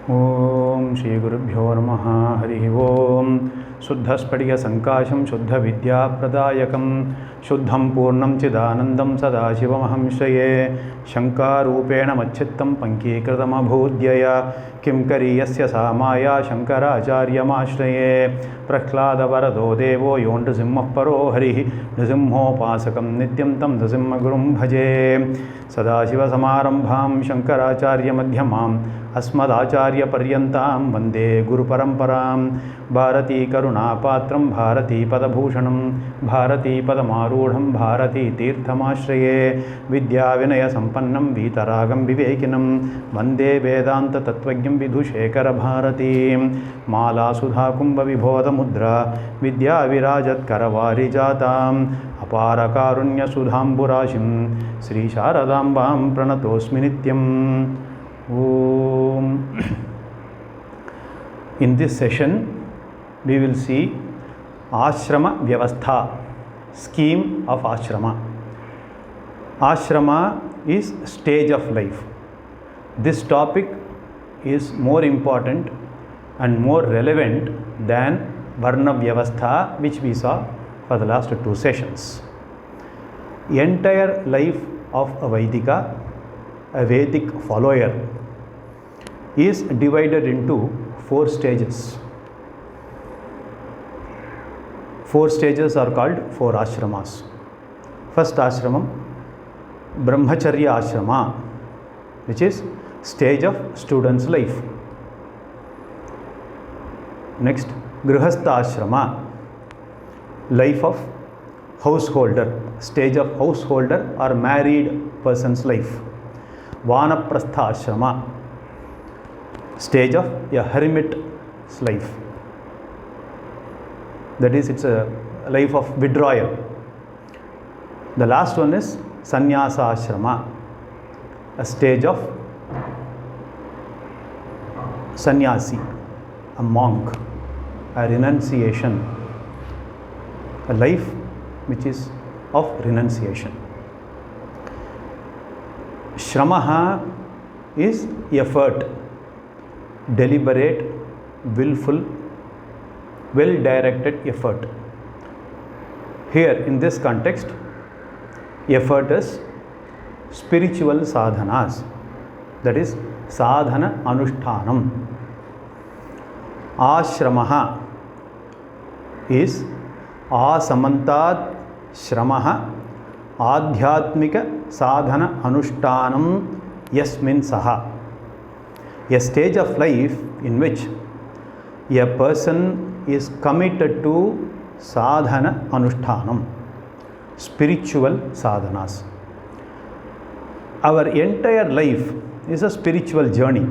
Om Shri Gurubhyo Namaha Harihi Om Suddhaspadiga Sankasham Shuddha Vidya Pradayakam Shuddham Purnam Chidanandam Sadashivam Shraye Shankarupena Machittam Pankikritam Abhudyaya Kimkariyasya Samaya Shankaracharya Ashraye Prahlada Varado Devo Yon Nrisimha Paro Harihi Nrisimho Pasakam Nityam Tam Nrisimha Gurum Bhaje Sadashiva Samarambham Shankaracharya Madhyamam अस्मदाचार्य पर्यन्तां वन्दे गुरुपरम्परां भारती करुणापात्रं भारती पदभूषणं भारती पदमारूढं भारती तीर्थमाश्रये विद्याविनयसम्पन्नं वीतरागं विवेकिनं वन्दे वेदान्ततत्त्वज्ञं विधुशेखरभारतीं मालासुधाकुम्भविबोधमुद्रा विद्याविराजत्करवारिजाताम् अपारकारुण्यसुधाम्बुराशिं श्रीशारदाम्बां प्रणतोऽस्मि नित्यम् Om. In this session, we will see Ashrama Vyavastha, scheme of Ashrama. Ashrama is stage of life. This topic is more important and more relevant than Varna Vyavastha, which we saw for the last two sessions. The entire life of a Vaidika, a Vedic follower, is divided into 4 stages. 4 stages are called 4 ashramas. First ashramam, Brahmacharya ashrama, which is stage of student's life. Next, Grihastha ashrama, life of householder, stage of householder or married person's life. Vanaprastha ashrama, stage of a hermit's life. That is, it's a life of withdrawal. The last one is Sannyasa ashrama, a stage of sannyasi, a monk, a renunciation, a life which is of renunciation. Shramaha is effort, deliberate, willful, well-directed effort. Here in this context, effort is spiritual sadhanas, that is sadhana anushtanam. Ashramaha is asamantat shramaha adhyatmika sadhana anushtanam yasmin saha. A stage of life in which a person is committed to sadhana anushtanam, spiritual sadhanas. Our entire life is a spiritual journey.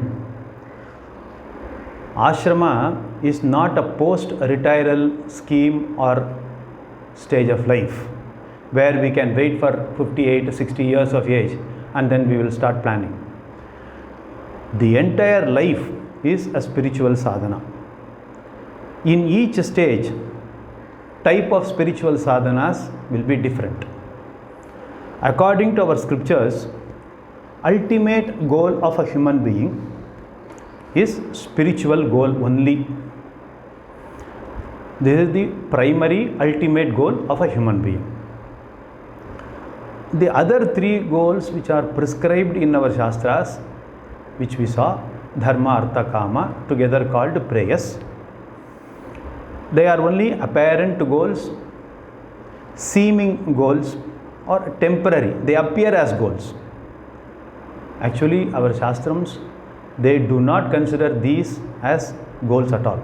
Ashrama is not a post-retiral scheme or stage of life where we can wait for 58, 60 years of age and then we will start planning. The entire life is a spiritual sadhana. In each stage, type of spiritual sadhanas will be different. According to our scriptures, ultimate goal of a human being is spiritual goal only. This is the primary ultimate goal of a human being. The other 3 goals which are prescribed in our Shastras, which we saw, Dharma Artha Kāma, together called prayas. They are only apparent goals, seeming goals, or temporary. They appear as goals. Actually, our Shastrams, they do not consider these as goals at all.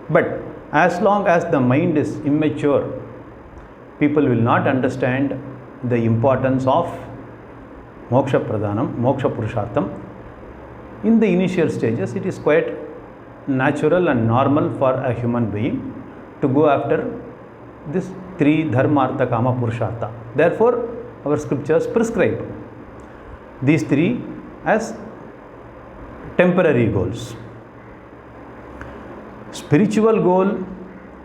But as long as the mind is immature, people will not understand the importance of Moksha Pradhanam, Moksha Purushartham. In the initial stages, it is quite natural and normal for a human being to go after this 3 Dharma Artha Kāma Purushartha. Therefore, our scriptures prescribe these 3 as temporary goals. Spiritual goal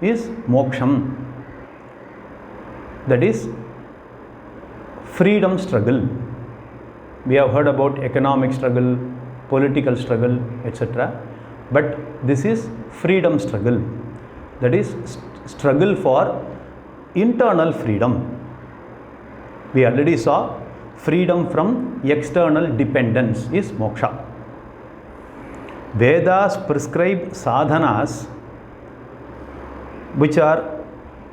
is moksham, that is freedom struggle. We have heard about economic struggle, political struggle, etc. But this is freedom struggle. That is struggle for internal freedom. We already saw freedom from external dependence is moksha. Vedas prescribe sadhanas which are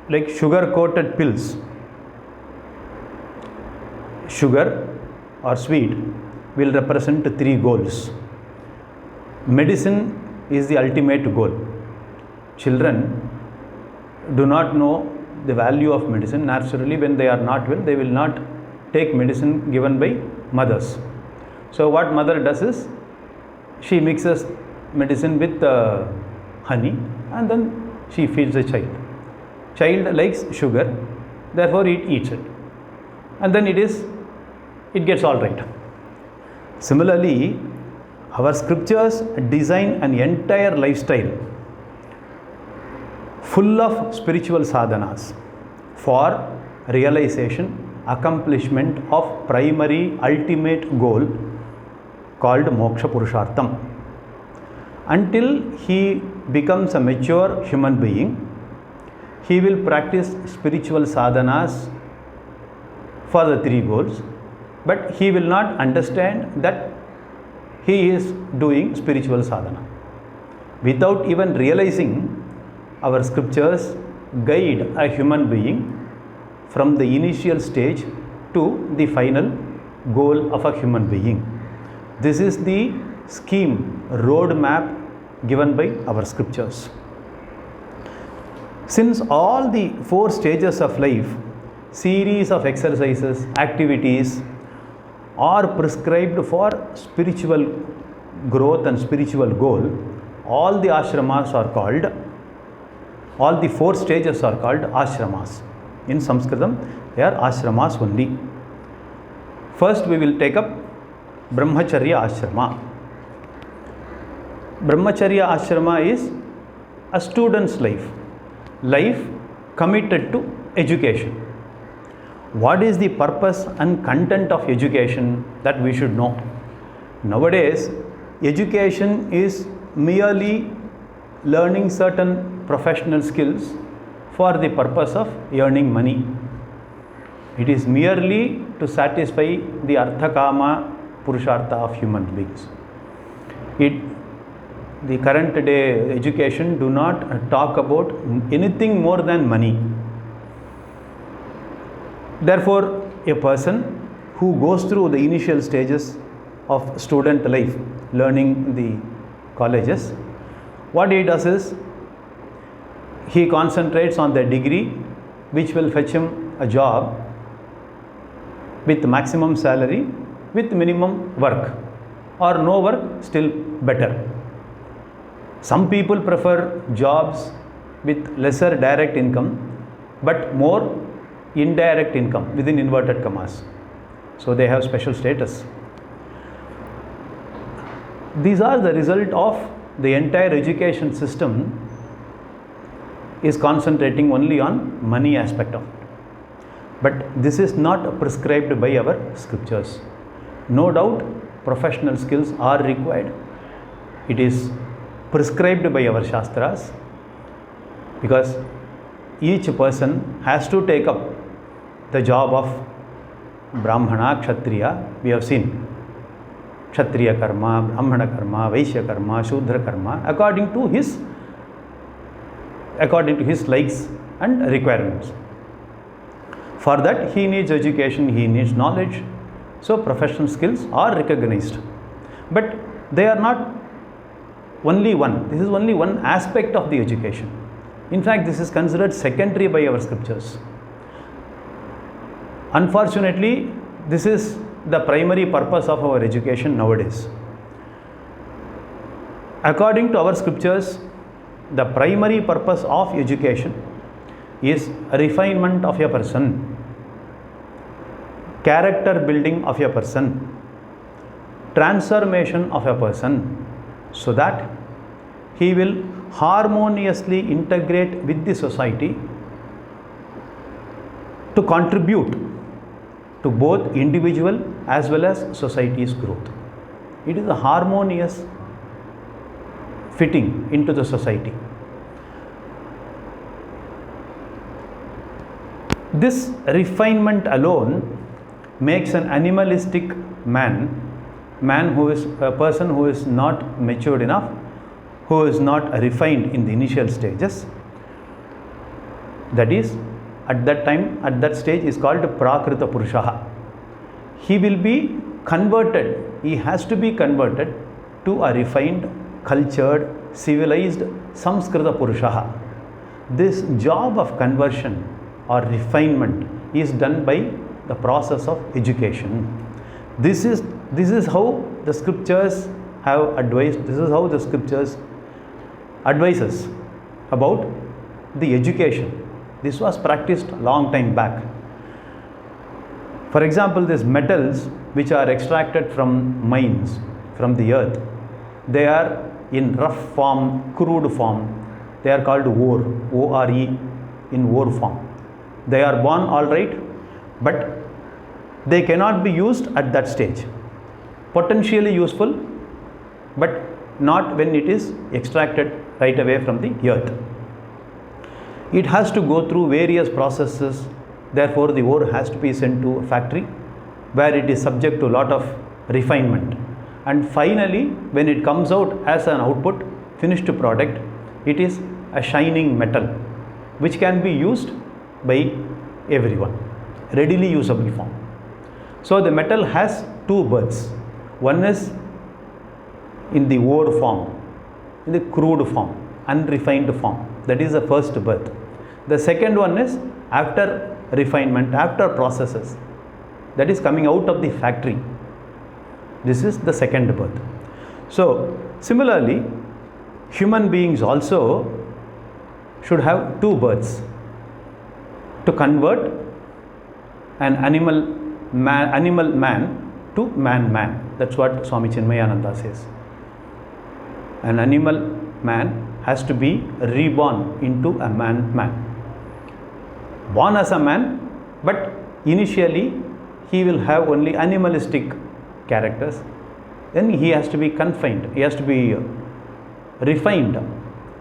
like sugar-coated pills. Sugar or sweet will represent 3 goals. Medicine is the ultimate goal. Children do not know the value of medicine. Naturally, when they are not well, they will not take medicine given by mothers. So what mother does is, she mixes medicine with honey and then she feeds the child. Child likes sugar, therefore it eats it. And then it gets all right. Similarly, our scriptures design an entire lifestyle full of spiritual sadhanas for realization, accomplishment of primary ultimate goal called moksha purushartham. Until he becomes a mature human being, he will practice spiritual sadhanas for the 3 goals, but he will not understand that he is doing spiritual sadhana. Without even realizing, our scriptures guide a human being from the initial stage to the final goal of a human being. This is the scheme, roadmap given by our scriptures. Since all the 4 stages of life, series of exercises, activities are prescribed for spiritual growth and spiritual goal, all the ashramas are called, all the 4 stages are called ashramas. In Sanskritam, they are ashramas only. First, we will take up Brahmacharya Ashrama. Brahmacharya Ashrama is a student's life committed to education. What is the purpose and content of education that we should know? Nowadays, education is merely learning certain professional skills for the purpose of earning money. It is merely to satisfy the Artha Kāma Purushartha of human beings. The current day education do not talk about anything more than money. Therefore, a person who goes through the initial stages of student life, learning the colleges, what he does is, he concentrates on the degree which will fetch him a job with maximum salary, with minimum work, or no work, still better. Some people prefer jobs with lesser direct income but more indirect income within inverted commas. So they have special status. These are the result of the entire education system is concentrating only on money aspect of it. But this is not prescribed by our scriptures. No doubt professional skills are required. It is prescribed by our shastras, because each person has to take up the job of Brahmana, Kshatriya. We have seen Kshatriya karma, Brahmana karma, Vaishya karma, Shudra karma, according to his likes and requirements. For that, he needs education, he needs knowledge. So professional skills are recognized, but they are not only one. This is only one aspect of the education. In fact, this is considered secondary by our scriptures. Unfortunately, this is the primary purpose of our education nowadays. According to our scriptures, the primary purpose of education is refinement of a person, character building of a person, transformation of a person, so that he will harmoniously integrate with the society to contribute to both individual as well as society's growth. It is a harmonious fitting into the society. This refinement alone makes an animalistic man who is a person who is not matured enough, who is not refined in the initial stages. That is, at that stage is called Prakrita Purushaha. He will be converted, he has to be converted to a refined, cultured, civilized Samskrita Purushaha. This job of conversion or refinement is done by the process of education. This is how the scriptures have advised, this is how the scriptures advise us about the education. This was practiced a long time back. For example, these metals which are extracted from mines, from the earth, they are in rough form, crude form. They are called ore, O-R-E, in ore form. They are born all right, but they cannot be used at that stage. Potentially useful, but not when it is extracted right away from the earth. It has to go through various processes. Therefore, the ore has to be sent to a factory where it is subject to a lot of refinement. And finally, when it comes out as an output, finished product, it is a shining metal which can be used by everyone, readily usable form. So the metal has two births. One is in the ore form, in the crude form, unrefined form. That is the first birth. The second one is after refinement, after processes, that is coming out of the factory. This is the second birth. So similarly, human beings also should have two births to convert an animal man to man. That's what Swami Chinmayananda says. An animal man has to be reborn into a man. Born as a man, but initially he will have only animalistic characters. Then he has to be confined, he has to be refined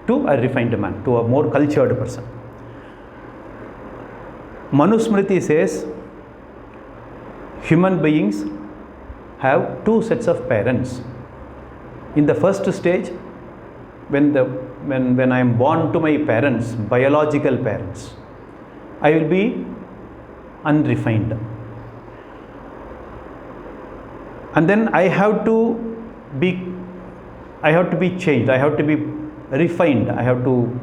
to a refined man, to a more cultured person. Manusmriti says human beings have two sets of parents. In the first stage, when I am born to my parents, biological parents, I will be unrefined. And then I have to be changed, I have to be refined, I have to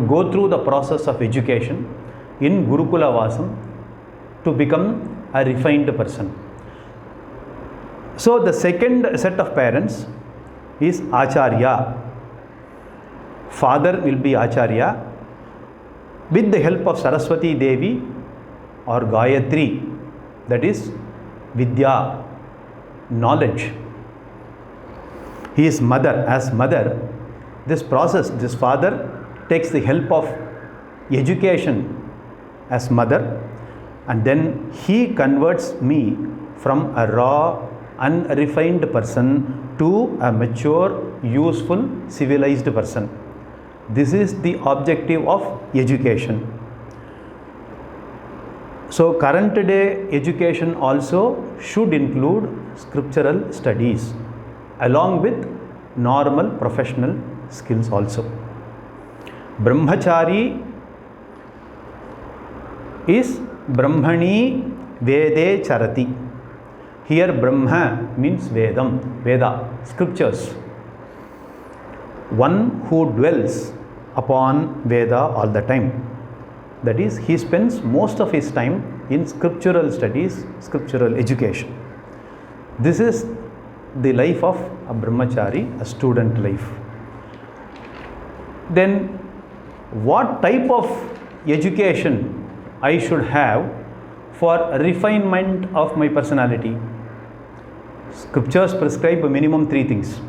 go through the process of education in Gurukula Vasam to become a refined person. So the second set of parents is Acharya. Father will be Acharya with the help of Saraswati Devi or Gayatri, that is Vidya, knowledge. He is mother. As mother, this father takes the help of education as mother, and then he converts me from a raw, unrefined person to a mature, useful, civilized person. This is the objective of education. So current day education also should include scriptural studies along with normal professional skills also. Brahmachari is Brahmani Vede Charati. Here Brahma means Veda, scriptures. One who dwells upon Veda all the time. That is, he spends most of his time in scriptural studies, scriptural education. This is the life of a brahmachari, a student life. Then what type of education I should have for refinement of my personality? Scriptures prescribe a minimum 3 things.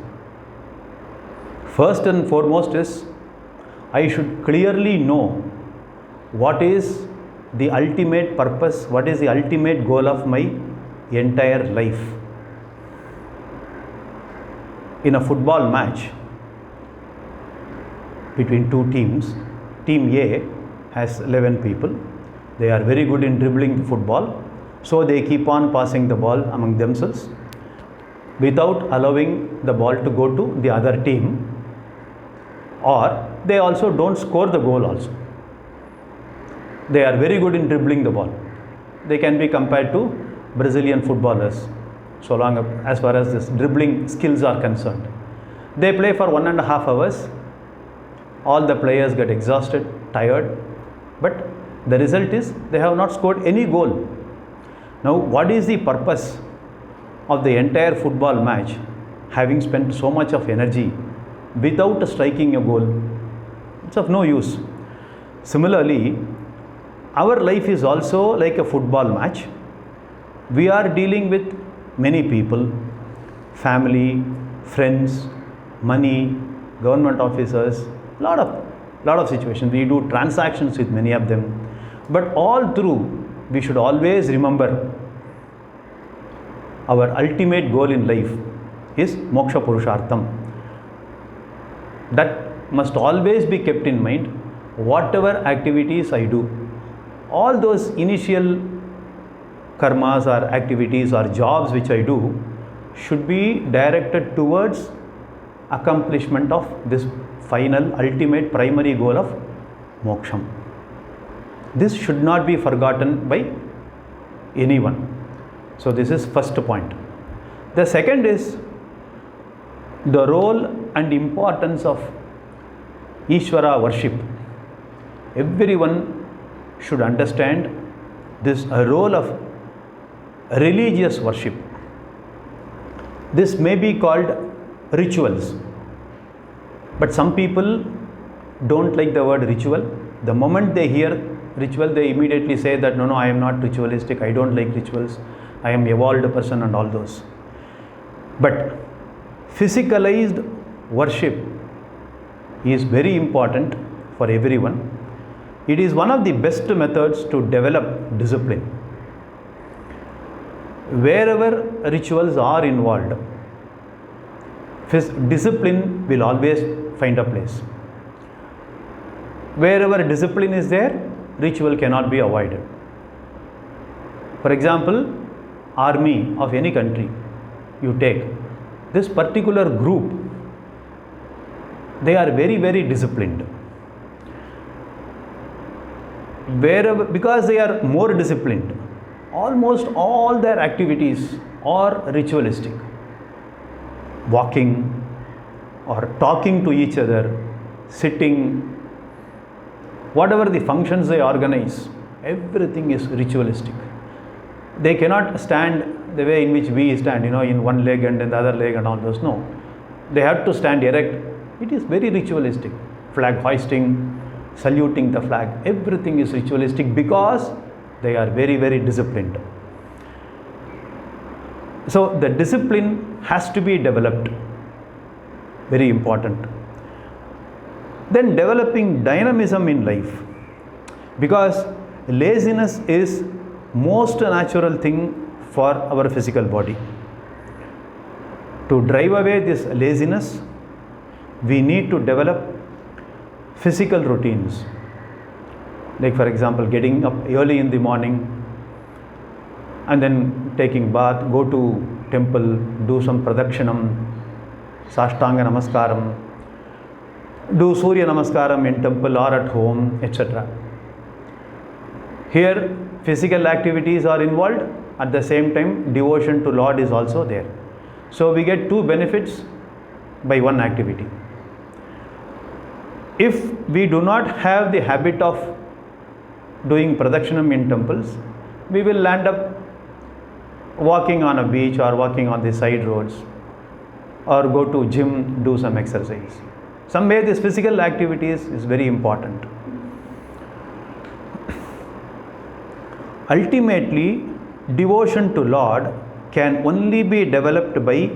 First and foremost is, I should clearly know what is the ultimate purpose, what is the ultimate goal of my entire life. In a football match between two teams, team A has 11 people. They are very good in dribbling the football, so they keep on passing the ball among themselves without allowing the ball to go to the other team, or they also don't score the goal also. They are very good in dribbling the ball. They can be compared to Brazilian footballers, so long as far as this dribbling skills are concerned. They play for 1.5 hours. All the players get exhausted, tired, but the result is they have not scored any goal. Now, what is the purpose of the entire football match, having spent so much of energy without striking a goal? It's of no use. Similarly, our life is also like a football match. We are dealing with many people, family, friends, money, government officers, lot of situations. We do transactions with many of them, but all through we should always remember our ultimate goal in life is moksha purushartham. That must always be kept in mind. Whatever activities I do, all those initial karmas or activities or jobs which I do should be directed towards accomplishment of this final, ultimate, primary goal of moksham. This should not be forgotten by anyone. So this is first point. The second is the role and importance of Ishvara worship. Everyone should understand this role of religious worship. This may be called rituals, but some people don't like the word ritual. The moment they hear ritual, they immediately say that no, I am not ritualistic, I don't like rituals, I am evolved person and all those. But physicalized worship is very important for everyone. It is one of the best methods to develop discipline. Wherever rituals are involved, discipline will always find a place. Wherever discipline is there, ritual cannot be avoided. For example, army of any country, you take this particular group, they are very, very disciplined. Wherever, because they are more disciplined, almost all their activities are ritualistic. Walking or talking to each other, sitting, whatever the functions they organize, everything is ritualistic. They cannot stand the way in which we stand, in one leg and in the other leg and all those. No, they have to stand erect. It is very ritualistic. Flag hoisting, saluting the flag, everything is ritualistic because they are very, very disciplined. So the discipline has to be developed. Very important. Then developing dynamism in life, because laziness is most natural thing for our physical body. To drive away this laziness, we need to develop physical routines. Like for example, getting up early in the morning and then taking bath, go to temple, do some pradakshinam, sashtanga namaskaram, do surya namaskaram in temple or at home, etc. Here physical activities are involved, at the same time devotion to Lord is also there. So we get two benefits by one activity. If we do not have the habit of doing pradakshinam in temples, we will land up walking on a beach or walking on the side roads or go to gym, do some exercise. Some way this physical activities is very important. Ultimately, devotion to Lord can only be developed by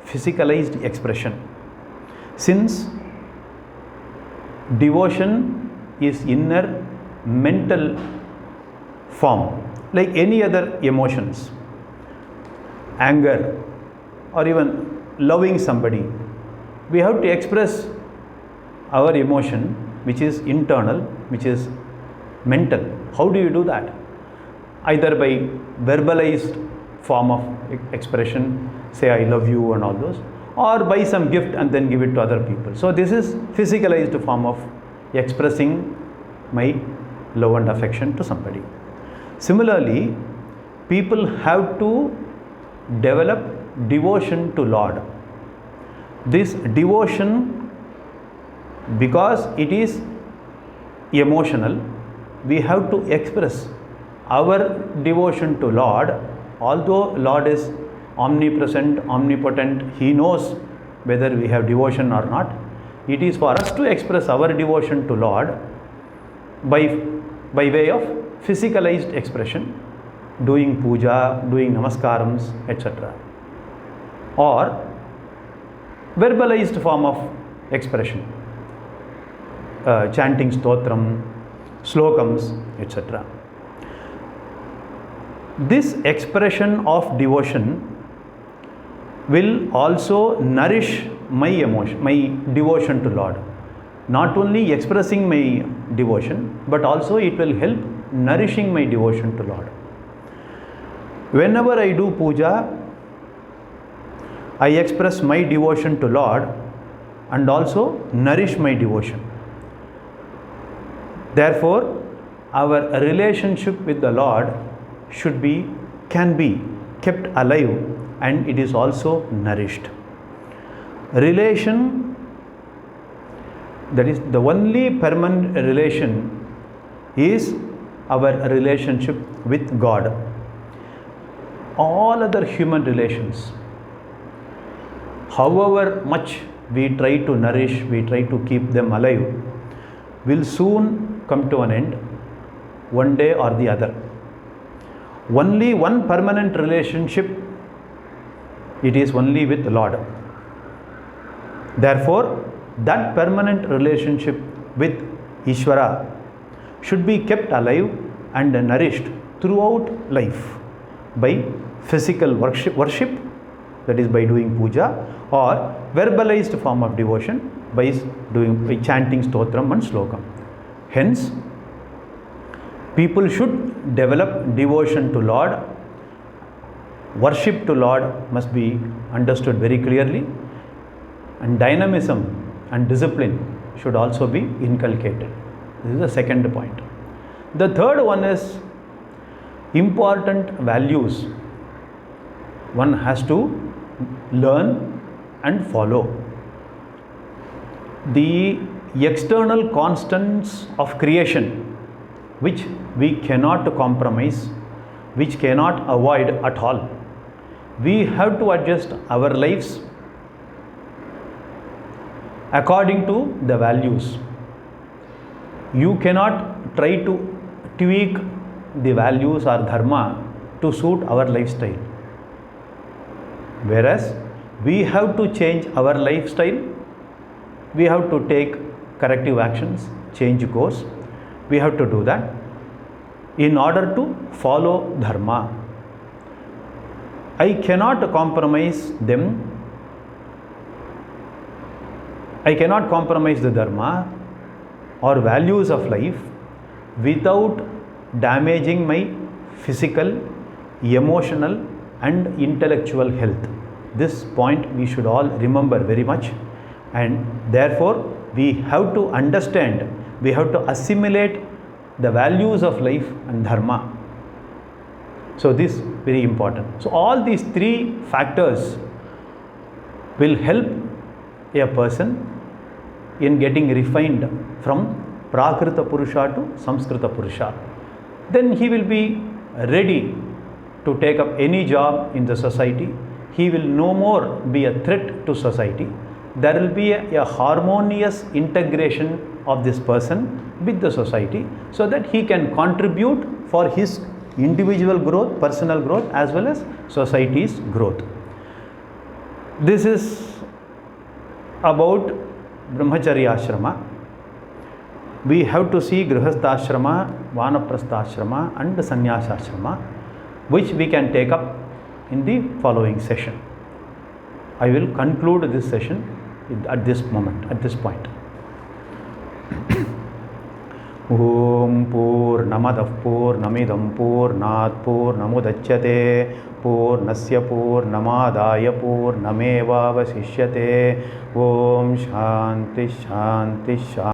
physicalized expression. Since devotion is inner mental form, like any other emotions. anger, or even loving somebody, we have to express our emotion, which is internal, which is mental. How do you do that? Either by verbalized form of expression, say I love you and all those, or buy some gift and then give it to other people. So this is physicalized form of expressing my love and affection to somebody. Similarly, people have to develop devotion to Lord. This devotion, because it is emotional, we have to express our devotion to Lord. Although Lord is omnipresent, omnipotent, He knows whether we have devotion or not. It is for us to express our devotion to Lord by way of physicalized expression, doing puja, doing namaskarams, etc. Or verbalized form of expression, chanting stotram, slokams, etc. This expression of devotion will also nourish my emotion, my devotion to Lord. Not only expressing my devotion, but also it will help nourishing my devotion to Lord. Whenever I do puja, I express my devotion to Lord and also nourish my devotion. Therefore, our relationship with the Lord can be kept alive, and it is also nourished. Relation, that is the only permanent relation, is our relationship with God. All other human relations, however much we try to nourish, we try to keep them alive, will soon come to an end, one day or the other. Only one permanent relationship, it is only with the Lord. Therefore, that permanent relationship with Ishvara should be kept alive and nourished throughout life by physical worship, that is by doing puja, or verbalized form of devotion by chanting stotram and slokam. Hence, people should develop devotion to Lord. Worship to Lord must be understood very clearly, and dynamism and discipline should also be inculcated. This is the second point. The third one is important values one has to learn and follow. The external constants of creation, which we cannot compromise, which cannot avoid at all. We have to adjust our lives according to the values. You cannot try to tweak the values or dharma to suit our lifestyle. Whereas we have to change our lifestyle, we have to take corrective actions, change course. We have to do that in order to follow dharma. I cannot compromise them. I cannot compromise the dharma or values of life without damaging my physical, emotional and intellectual health. This point we should all remember very much, and therefore we have to understand, we have to assimilate the values of life and dharma. So this is very important. So all these three factors will help a person in getting refined from Prakrita Purusha to Samskrita Purusha. Then he will be ready to take up any job in the society. He will no more be a threat to society. There will be a harmonious integration of this person with the society, so that he can contribute for his individual growth, personal growth, as well as society's growth. This is about Brahmacharya Ashrama. We have to see Grihastha Ashrama, Vanaprastha Ashrama and Sannyasa Ashrama, which we can take up in the following session. I will conclude this session at this moment, at this point. Om Purnamadah Purnamidam Purnat Purnamudachyate Purnasya Purnamadaya Purnameva Vasishyate. Om Shanti Shanti Shanti.